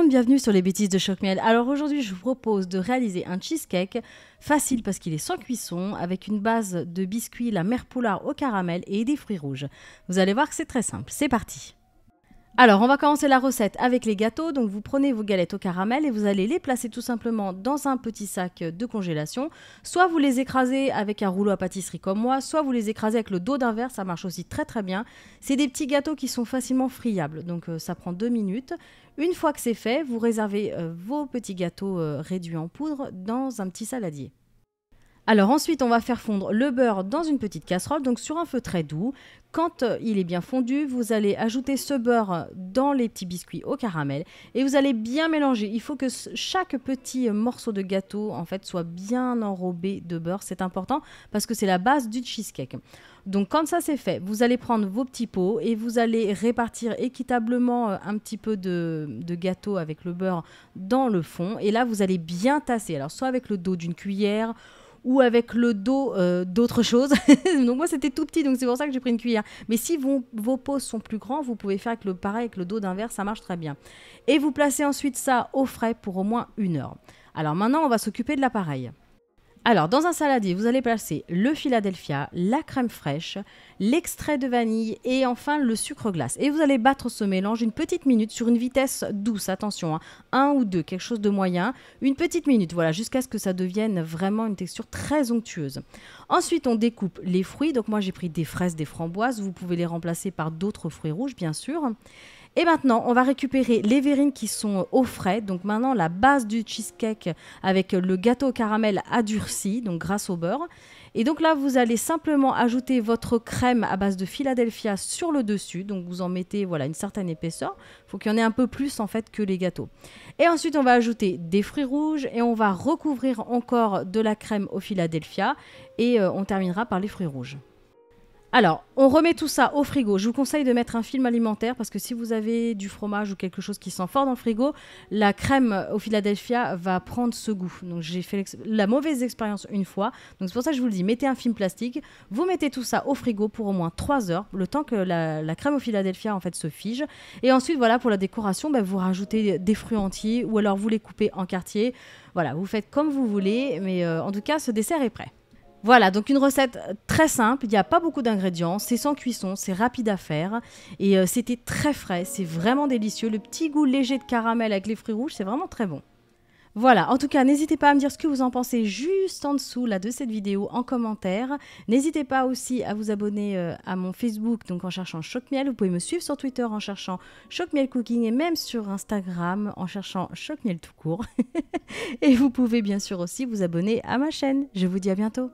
monde, bienvenue sur les bêtises de Choc-Miel. Alors aujourd'hui, je vous propose de réaliser un cheesecake facile parce qu'il est sans cuisson avec une base de biscuits, la mère Poulard au caramel et des fruits rouges. Vous allez voir que c'est très simple, c'est parti. Alors, on va commencer la recette avec les gâteaux. Donc, vous prenez vos galettes au caramel et vous allez les placer tout simplement dans un petit sac de congélation. Soit vous les écrasez avec un rouleau à pâtisserie comme moi, soit vous les écrasez avec le dos d'un verre, ça marche aussi très très bien. C'est des petits gâteaux qui sont facilement friables, donc ça prend 2 minutes. Une fois que c'est fait, vous réservez vos petits gâteaux réduits en poudre dans un petit saladier. Alors ensuite, on va faire fondre le beurre dans une petite casserole, donc sur un feu très doux. Quand il est bien fondu, vous allez ajouter ce beurre dans les petits biscuits au caramel et vous allez bien mélanger. Il faut que chaque petit morceau de gâteau en fait soit bien enrobé de beurre, c'est important parce que c'est la base du cheesecake. Donc quand ça c'est fait, vous allez prendre vos petits pots et vous allez répartir équitablement un petit peu de gâteau avec le beurre dans le fond et là vous allez bien tasser. Alors soit avec le dos d'une cuillère ou avec le dos d'autre chose. Donc moi c'était tout petit, donc c'est pour ça que j'ai pris une cuillère. Mais si vos pots sont plus grands, vous pouvez faire avec pareil avec le dos d'un verre, ça marche très bien. Et vous placez ensuite ça au frais pour au moins 1 heure. Alors maintenant on va s'occuper de l'appareil. Alors, dans un saladier, vous allez placer le Philadelphia, la crème fraîche, l'extrait de vanille et enfin le sucre glace. Et vous allez battre ce mélange une petite minute sur une vitesse douce, attention, 1 ou 2, quelque chose de moyen. Une petite minute, voilà, jusqu'à ce que ça devienne vraiment une texture très onctueuse. Ensuite, on découpe les fruits. Donc moi, j'ai pris des fraises, des framboises. Vous pouvez les remplacer par d'autres fruits rouges, bien sûr. Et maintenant, on va récupérer les verrines qui sont au frais. Donc maintenant, la base du cheesecake avec le gâteau au caramel adurci, donc grâce au beurre. Et donc là, vous allez simplement ajouter votre crème à base de Philadelphia sur le dessus. Donc vous en mettez voilà, une certaine épaisseur. Il faut qu'il y en ait un peu plus en fait que les gâteaux. Et ensuite, on va ajouter des fruits rouges et on va recouvrir encore de la crème au Philadelphia. Et on terminera par les fruits rouges. Alors, on remet tout ça au frigo. Je vous conseille de mettre un film alimentaire parce que si vous avez du fromage ou quelque chose qui sent fort dans le frigo, la crème au Philadelphia va prendre ce goût. Donc, j'ai fait la mauvaise expérience une fois. Donc, c'est pour ça que je vous le dis, mettez un film plastique. Vous mettez tout ça au frigo pour au moins 3 heures, le temps que la crème au Philadelphia en fait se fige. Et ensuite, voilà, pour la décoration, vous rajoutez des fruits entiers ou alors vous les coupez en quartiers. Voilà, vous faites comme vous voulez. Mais en tout cas, ce dessert est prêt. Voilà, donc une recette très simple, il n'y a pas beaucoup d'ingrédients, c'est sans cuisson, c'est rapide à faire et c'était très frais, c'est vraiment délicieux. Le petit goût léger de caramel avec les fruits rouges, c'est vraiment très bon. Voilà, en tout cas, n'hésitez pas à me dire ce que vous en pensez juste en dessous là, de cette vidéo en commentaire. N'hésitez pas aussi à vous abonner à mon Facebook donc en cherchant Choc-Miel. Vous pouvez me suivre sur Twitter en cherchant Choc-Miel Cooking et même sur Instagram en cherchant Choc-Miel tout court. Et vous pouvez bien sûr aussi vous abonner à ma chaîne. Je vous dis à bientôt.